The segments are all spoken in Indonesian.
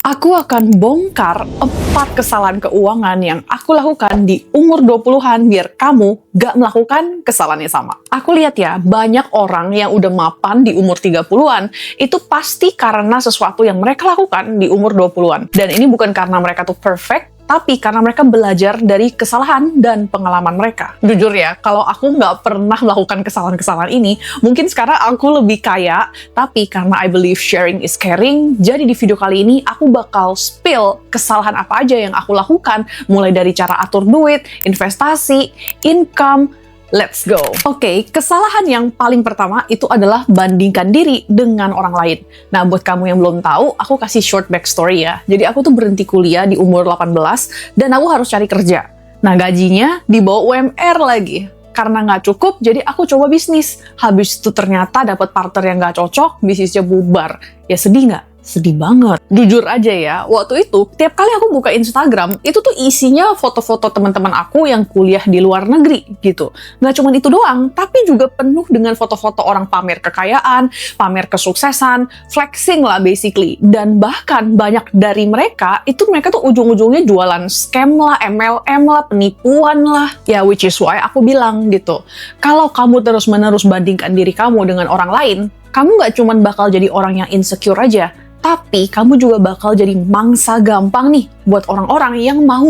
Aku akan bongkar 4 kesalahan keuangan yang aku lakukan di umur 20-an biar kamu gak melakukan kesalahan yang sama. Aku lihat ya, banyak orang yang udah mapan di umur 30-an, itu pasti karena sesuatu yang mereka lakukan di umur 20-an. Dan ini bukan karena mereka tuh perfect, tapi karena mereka belajar dari kesalahan dan pengalaman mereka. Jujur ya, kalau aku nggak pernah melakukan kesalahan-kesalahan ini, mungkin sekarang aku lebih kaya, tapi karena I believe sharing is caring, jadi di video kali ini aku bakal spill kesalahan apa aja yang aku lakukan, mulai dari cara atur duit, investasi, income. Let's go. Oke, kesalahan yang paling pertama itu adalah bandingkan diri dengan orang lain. Nah, buat kamu yang belum tahu, aku kasih short backstory ya. Jadi aku tuh berhenti kuliah di umur 18 dan aku harus cari kerja. Nah, gajinya di bawah UMR lagi. Karena nggak cukup, jadi aku coba bisnis. Habis itu ternyata dapat partner yang nggak cocok, bisnisnya bubar. Ya sedih nggak? Sedih banget. Jujur aja ya, waktu itu, tiap kali aku buka Instagram, itu tuh isinya foto-foto teman-teman aku yang kuliah di luar negeri, gitu. Nggak cuma itu doang, tapi juga penuh dengan foto-foto orang pamer kekayaan, pamer kesuksesan, flexing lah basically. Dan bahkan banyak dari mereka, itu mereka tuh ujung-ujungnya jualan scam lah, MLM lah, penipuan lah. Ya, which is why aku bilang gitu, kalau kamu terus-menerus bandingkan diri kamu dengan orang lain, kamu nggak cuma bakal jadi orang yang insecure aja, tapi kamu juga bakal jadi mangsa gampang nih buat orang-orang yang mau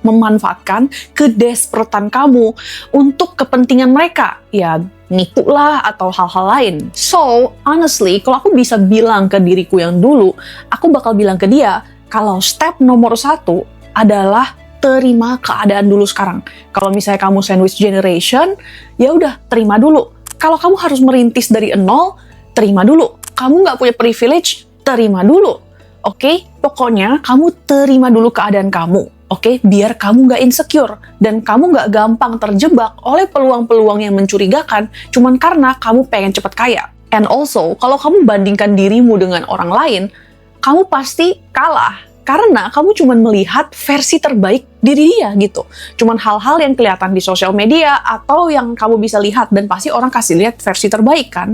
memanfaatkan kedesperetan kamu untuk kepentingan mereka. Ya, nipu lah atau hal-hal lain. So, honestly, kalau aku bisa bilang ke diriku yang dulu, aku bakal bilang ke dia, kalau step nomor 1 adalah terima keadaan dulu sekarang. Kalau misalnya kamu sandwich generation, ya udah, terima dulu. Kalau kamu harus merintis dari nol, terima dulu. Kamu nggak punya privilege, terima dulu. Oke? Pokoknya kamu terima dulu keadaan kamu. Oke? Biar kamu nggak insecure. Dan kamu nggak gampang terjebak oleh peluang-peluang yang mencurigakan cuman karena kamu pengen cepat kaya. And also, kalau kamu bandingkan dirimu dengan orang lain, kamu pasti kalah. Karena kamu cuma melihat versi terbaik diri dia gitu. Cuman hal-hal yang kelihatan di sosial media atau yang kamu bisa lihat dan pasti orang kasih lihat versi terbaik kan.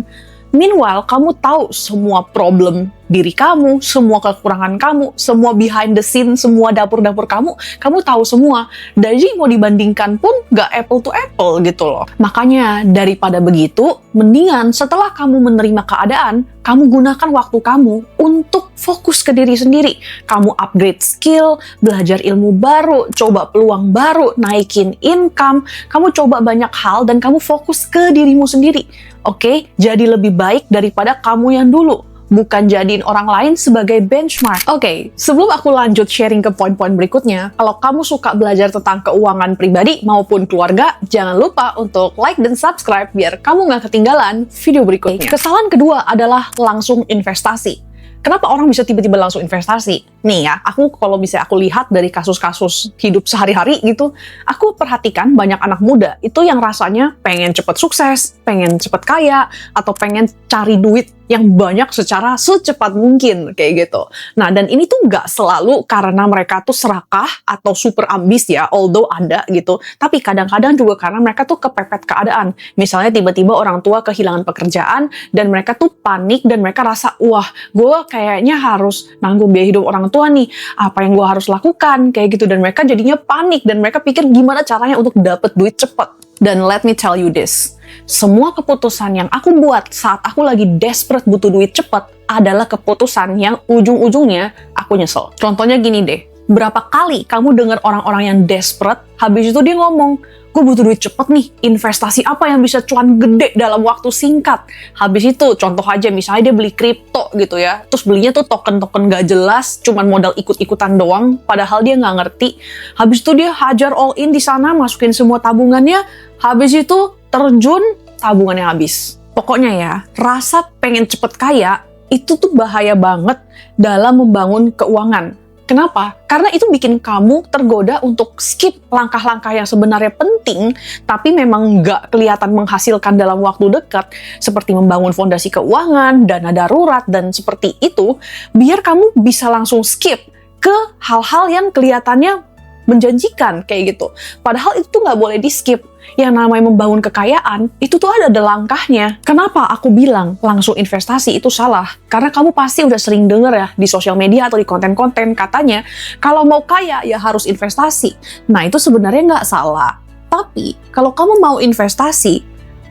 Meanwhile, kamu tahu semua problem diri kamu, semua kekurangan kamu, semua behind the scene, semua dapur-dapur kamu tahu semua. Jadi mau dibandingkan pun nggak apple to apple gitu loh. Makanya daripada begitu, mendingan setelah kamu menerima keadaan, kamu gunakan waktu kamu untuk fokus ke diri sendiri. Kamu upgrade skill, belajar ilmu baru, coba peluang baru, naikin income, kamu coba banyak hal dan kamu fokus ke dirimu sendiri. Oke, jadi lebih baik daripada kamu yang dulu. Bukan jadiin orang lain sebagai benchmark. Oke, sebelum aku lanjut sharing ke poin-poin berikutnya, kalau kamu suka belajar tentang keuangan pribadi maupun keluarga, jangan lupa untuk like dan subscribe biar kamu nggak ketinggalan video berikutnya. Kesalahan kedua adalah langsung investasi. Kenapa orang bisa tiba-tiba langsung investasi? Nih ya, kalau bisa aku lihat dari kasus-kasus hidup sehari-hari gitu, aku perhatikan banyak anak muda itu yang rasanya pengen cepet sukses, pengen cepet kaya, atau pengen cari duit yang banyak secara secepat mungkin, kayak gitu. Nah, dan ini tuh nggak selalu karena mereka tuh serakah atau super ambis ya, although ada gitu. Tapi kadang-kadang juga karena mereka tuh kepepet keadaan. Misalnya tiba-tiba orang tua kehilangan pekerjaan, dan mereka tuh panik, dan mereka rasa, wah, gue kayaknya harus nanggung biaya hidup orang tua nih. Apa yang gue harus lakukan? Kayak gitu. Dan mereka jadinya panik, dan mereka pikir gimana caranya untuk dapet duit cepet. Dan let me tell you this, semua keputusan yang aku buat saat aku lagi desperate butuh duit cepet adalah keputusan yang ujung-ujungnya aku nyesel. Contohnya gini deh, berapa kali kamu dengar orang-orang yang desperate, habis itu dia ngomong, gue butuh duit cepet nih, investasi apa yang bisa cuan gede dalam waktu singkat. Habis itu, contoh aja misalnya dia beli kripto gitu ya, terus belinya tuh token-token gak jelas, cuman modal ikut-ikutan doang, padahal dia nggak ngerti. Habis itu dia hajar all in di sana, masukin semua tabungannya, habis itu terjun, tabungannya habis. Pokoknya ya, rasa pengen cepet kaya, itu tuh bahaya banget dalam membangun keuangan. Kenapa? Karena itu bikin kamu tergoda untuk skip langkah-langkah yang sebenarnya penting, tapi memang nggak kelihatan menghasilkan dalam waktu dekat, seperti membangun fondasi keuangan, dana darurat, dan seperti itu, biar kamu bisa langsung skip ke hal-hal yang kelihatannya menjanjikan kayak gitu. Padahal itu tuh nggak boleh di-skip. Yang namanya membangun kekayaan, itu tuh ada langkahnya. Kenapa aku bilang langsung investasi itu salah? Karena kamu pasti udah sering denger ya di sosial media atau di konten-konten katanya, kalau mau kaya ya harus investasi. Nah itu sebenarnya nggak salah. Tapi kalau kamu mau investasi,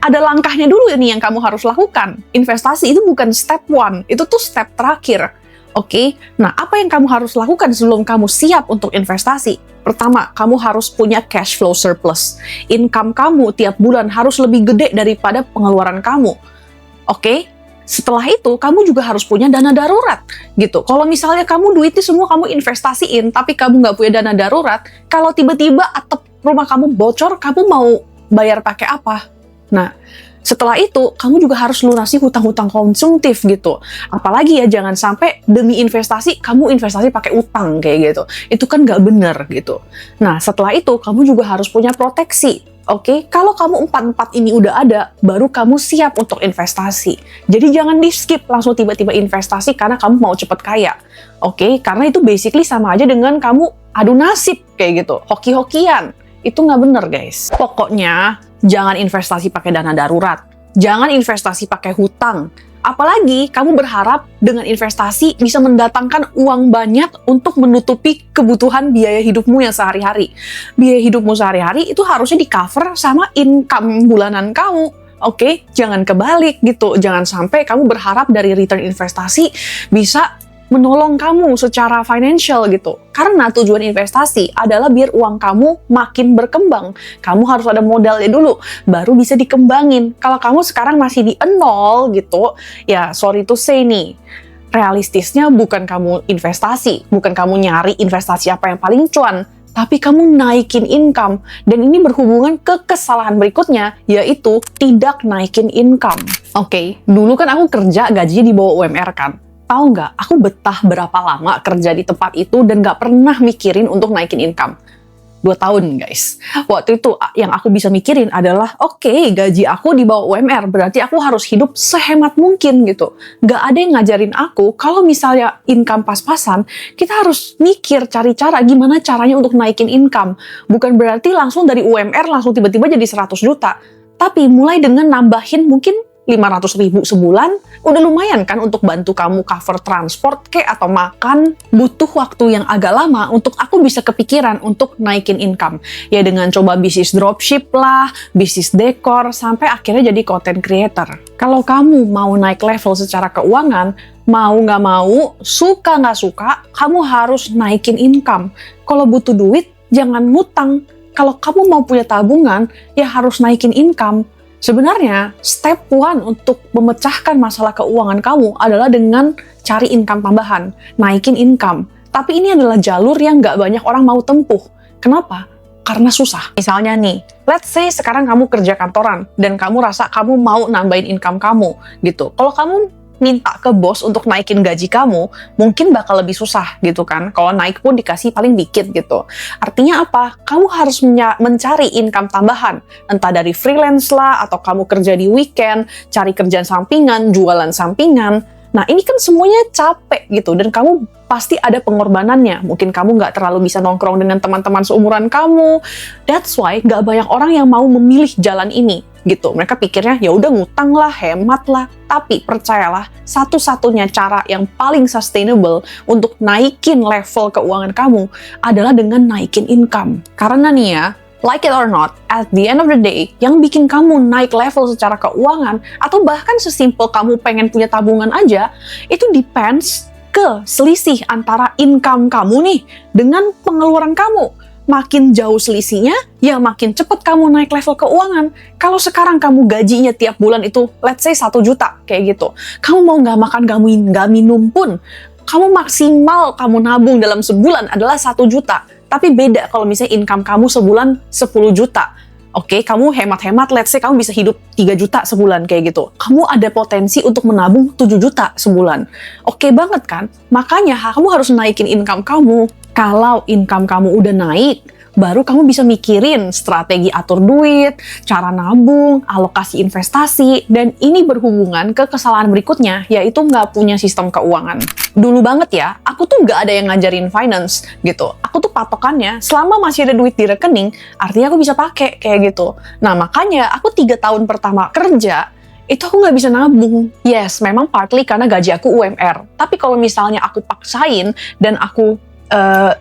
ada langkahnya dulu nih yang kamu harus lakukan. Investasi itu bukan step one, itu tuh step terakhir. Oke, nah apa yang kamu harus lakukan sebelum kamu siap untuk investasi? Pertama, kamu harus punya cash flow surplus. Income kamu tiap bulan harus lebih gede daripada pengeluaran kamu. Oke? Setelah itu, kamu juga harus punya dana darurat, gitu. Kalau misalnya kamu duitnya semua kamu investasiin, tapi kamu nggak punya dana darurat, kalau tiba-tiba atap rumah kamu bocor, kamu mau bayar pakai apa? Nah, setelah itu, kamu juga harus lunasi hutang-hutang konsumtif gitu. Apalagi ya, jangan sampai demi investasi, kamu investasi pakai utang kayak gitu. Itu kan nggak bener gitu. Nah, setelah itu, kamu juga harus punya proteksi. Oke, kalau kamu empat ini udah ada, baru kamu siap untuk investasi. Jadi jangan di-skip langsung tiba-tiba investasi karena kamu mau cepet kaya. Oke, karena itu basically sama aja dengan kamu adu nasib kayak gitu. Hoki-hokian. Itu nggak bener, guys. Pokoknya, jangan investasi pakai dana darurat. Jangan investasi pakai hutang. Apalagi kamu berharap dengan investasi bisa mendatangkan uang banyak untuk menutupi kebutuhan biaya hidupmu yang sehari-hari. Biaya hidupmu sehari-hari itu harusnya di-cover sama income bulanan kamu. Oke, jangan kebalik gitu. Jangan sampai kamu berharap dari return investasi bisa menolong kamu secara financial gitu. Karena tujuan investasi adalah biar uang kamu makin berkembang. Kamu harus ada modalnya dulu, baru bisa dikembangin. Kalau kamu sekarang masih di nol gitu, ya sorry to say nih, realistisnya bukan kamu investasi, bukan kamu nyari investasi apa yang paling cuan, tapi kamu naikin income. Dan ini berhubungan ke kesalahan berikutnya, yaitu tidak naikin income. Oke, dulu kan aku kerja gajinya di bawah UMR kan. Tahu nggak, aku betah berapa lama kerja di tempat itu dan nggak pernah mikirin untuk naikin income. 2 tahun, guys. Waktu itu yang aku bisa mikirin adalah, oke, gaji aku di bawah UMR, berarti aku harus hidup sehemat mungkin gitu. Nggak ada yang ngajarin aku, kalau misalnya income pas-pasan, kita harus mikir, cari cara gimana caranya untuk naikin income. Bukan berarti langsung dari UMR langsung tiba-tiba jadi 100 juta. Tapi mulai dengan nambahin mungkin 500.000 sebulan, udah lumayan kan untuk bantu kamu cover transport atau makan. Butuh waktu yang agak lama untuk aku bisa kepikiran untuk naikin income. Ya dengan coba bisnis dropship lah, bisnis dekor, sampai akhirnya jadi content creator. Kalau kamu mau naik level secara keuangan, mau nggak mau, suka nggak suka, kamu harus naikin income. Kalau butuh duit, jangan ngutang. Kalau kamu mau punya tabungan, ya harus naikin income. Sebenarnya, step one untuk memecahkan masalah keuangan kamu adalah dengan cari income tambahan, naikin income. Tapi ini adalah jalur yang nggak banyak orang mau tempuh. Kenapa? Karena susah. Misalnya nih, let's say sekarang kamu kerja kantoran, dan kamu rasa kamu mau nambahin income kamu, gitu. Kalau kamu minta ke bos untuk naikin gaji kamu, mungkin bakal lebih susah gitu kan. Kalau naik pun dikasih paling dikit gitu. Artinya apa? Kamu harus mencari income tambahan. Entah dari freelance lah, atau kamu kerja di weekend, cari kerjaan sampingan, jualan sampingan. Nah ini kan semuanya capek gitu, dan kamu pasti ada pengorbanannya. Mungkin kamu nggak terlalu bisa nongkrong dengan teman-teman seumuran kamu. That's why nggak banyak orang yang mau memilih jalan ini gitu. Mereka pikirnya ya udah ngutang lah, hemat lah. Tapi percayalah, satu-satunya cara yang paling sustainable untuk naikin level keuangan kamu adalah dengan naikin income. Karena nih ya, like it or not, at the end of the day, yang bikin kamu naik level secara keuangan, atau bahkan sesimpel kamu pengen punya tabungan aja, itu depends ke selisih antara income kamu nih dengan pengeluaran kamu. Makin jauh selisihnya, ya makin cepat kamu naik level keuangan. Kalau sekarang kamu gajinya tiap bulan itu, let's say 1 juta, kayak gitu. Kamu mau nggak makan, nggak minum pun, kamu maksimal kamu nabung dalam sebulan adalah 1 juta. Tapi beda kalau misalnya income kamu sebulan 10 juta. Oke, kamu hemat-hemat, let's say kamu bisa hidup 3 juta sebulan kayak gitu. Kamu ada potensi untuk menabung 7 juta sebulan. Oke banget kan? Makanya kamu harus naikin income kamu. Kalau income kamu udah naik, baru kamu bisa mikirin strategi atur duit, cara nabung, alokasi investasi, dan ini berhubungan ke kesalahan berikutnya, yaitu nggak punya sistem keuangan. Dulu banget ya, aku tuh nggak ada yang ngajarin finance gitu. Aku tuh patokannya, selama masih ada duit di rekening, artinya aku bisa pakai kayak gitu. Nah, makanya aku 3 tahun pertama kerja, itu aku nggak bisa nabung. Yes, memang partly karena gaji aku UMR. Tapi kalau misalnya aku paksain dan aku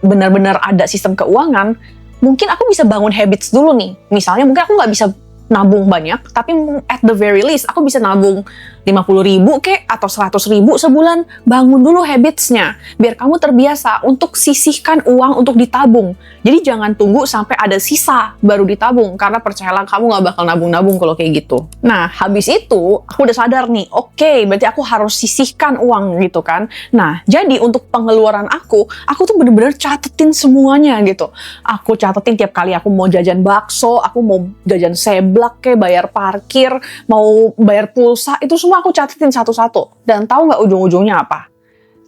benar-benar ada sistem keuangan, mungkin aku bisa bangun habits dulu nih. Misalnya mungkin aku nggak bisa nabung banyak, tapi at the very least aku bisa nabung 50.000 kek atau 100.000 sebulan. Bangun dulu habitsnya, biar kamu terbiasa untuk sisihkan uang untuk ditabung. Jadi jangan tunggu sampai ada sisa baru ditabung, karena percayalah kamu nggak bakal nabung-nabung kalau kayak gitu. Nah, habis itu aku udah sadar nih, oke, berarti aku harus sisihkan uang gitu kan. Nah, jadi untuk pengeluaran aku tuh bener-bener catetin semuanya gitu. Aku catetin tiap kali aku mau jajan bakso, aku mau jajan seblak kayak bayar parkir, mau bayar pulsa, itu semua aku catetin satu-satu. Dan tahu nggak ujung-ujungnya apa?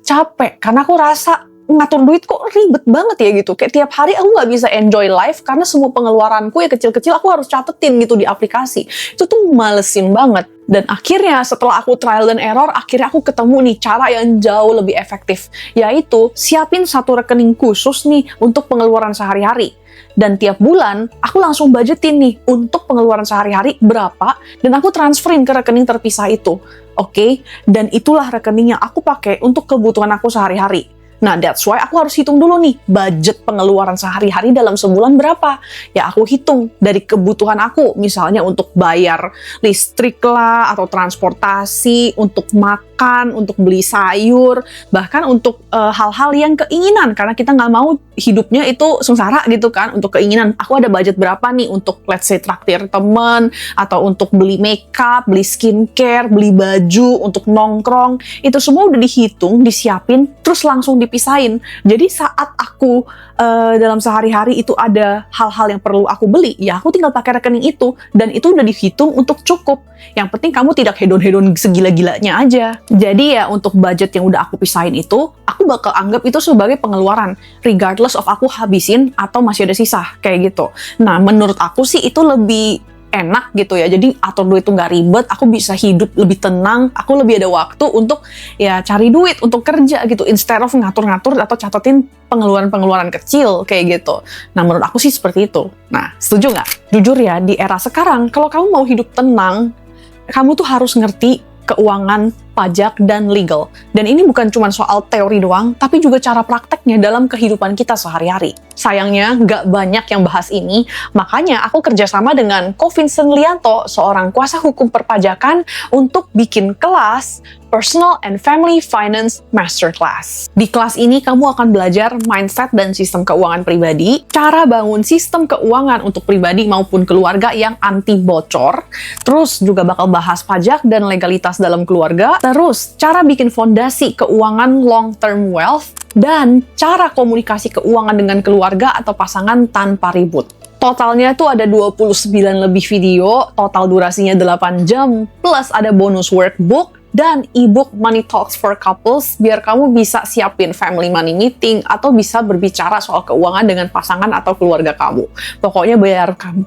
Capek, karena aku rasa ngatur duit kok ribet banget ya gitu. Kayak tiap hari aku nggak bisa enjoy life karena semua pengeluaranku ya kecil-kecil aku harus catetin gitu di aplikasi. Itu tuh malesin banget. Dan akhirnya setelah aku trial dan error, akhirnya aku ketemu nih cara yang jauh lebih efektif. Yaitu siapin satu rekening khusus nih untuk pengeluaran sehari-hari. Dan tiap bulan, aku langsung budgetin nih untuk pengeluaran sehari-hari berapa, dan aku transferin ke rekening terpisah itu. Oke? Dan itulah rekening yang aku pakai untuk kebutuhan aku sehari-hari. Nah, that's why aku harus hitung dulu nih, budget pengeluaran sehari-hari dalam sebulan berapa. Ya, aku hitung dari kebutuhan aku, misalnya untuk bayar listrik lah, atau transportasi, untuk makan, untuk beli sayur, bahkan untuk hal-hal yang keinginan, karena kita nggak mau hidupnya itu sengsara gitu kan, untuk keinginan. Aku ada budget berapa nih untuk, let's say, traktir temen, atau untuk beli makeup, beli skincare, beli baju, untuk nongkrong, itu semua udah dihitung, disiapin, terus langsung dipisahin. Jadi saat aku dalam sehari-hari itu ada hal-hal yang perlu aku beli, ya aku tinggal pakai rekening itu, dan itu udah dihitung untuk cukup. Yang penting kamu tidak hedon-hedon segila-gilanya aja. Jadi ya untuk budget yang udah aku pisahin itu, aku bakal anggap itu sebagai pengeluaran, regardless of aku habisin atau masih ada sisa, kayak gitu. Nah, menurut aku sih itu lebih enak gitu ya, jadi atur duit itu nggak ribet, aku bisa hidup lebih tenang, aku lebih ada waktu untuk ya cari duit, untuk kerja gitu, instead of ngatur-ngatur atau catetin pengeluaran-pengeluaran kecil kayak gitu. Nah, menurut aku sih seperti itu. Nah, setuju nggak? Jujur ya, di era sekarang, kalau kamu mau hidup tenang, kamu tuh harus ngerti keuangan, pajak, dan legal. Dan ini bukan cuma soal teori doang, tapi juga cara prakteknya dalam kehidupan kita sehari-hari. Sayangnya, nggak banyak yang bahas ini, makanya aku kerjasama dengan Ko Vincent Lianto, seorang kuasa hukum perpajakan, untuk bikin kelas Personal and Family Finance Masterclass. Di kelas ini, kamu akan belajar mindset dan sistem keuangan pribadi, cara bangun sistem keuangan untuk pribadi maupun keluarga yang anti bocor, terus juga bakal bahas pajak dan legalitas dalam keluarga, terus cara bikin fondasi keuangan long-term wealth, dan cara komunikasi keuangan dengan keluarga atau pasangan tanpa ribut. Totalnya tuh ada 29 lebih video, total durasinya 8 jam, plus ada bonus workbook, dan ebook Money Talks for Couples, biar kamu bisa siapin family money meeting, atau bisa berbicara soal keuangan dengan pasangan atau keluarga kamu. Pokoknya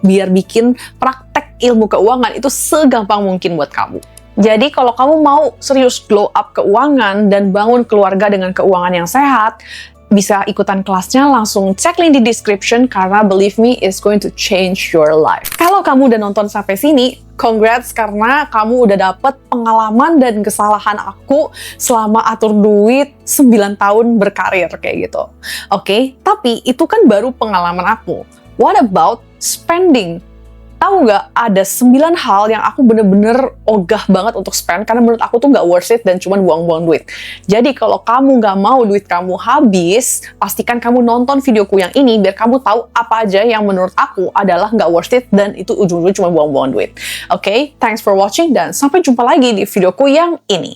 biar bikin praktek ilmu keuangan itu segampang mungkin buat kamu. Jadi kalau kamu mau serius glow up keuangan dan bangun keluarga dengan keuangan yang sehat, bisa ikutan kelasnya, langsung cek link di description, karena believe me, it's going to change your life. Kalau kamu udah nonton sampai sini, congrats, karena kamu udah dapet pengalaman dan kesalahan aku selama atur duit 9 tahun berkarir kayak gitu. Oke, tapi itu kan baru pengalaman aku. What about spending? Tahu nggak, ada 9 hal yang aku bener-bener ogah banget untuk spend, karena menurut aku tuh nggak worth it dan cuman buang-buang duit. Jadi kalau kamu nggak mau duit kamu habis, pastikan kamu nonton videoku yang ini, biar kamu tahu apa aja yang menurut aku adalah nggak worth it dan itu ujung-ujungnya cuma buang-buang duit. Oke, thanks for watching, dan sampai jumpa lagi di videoku yang ini.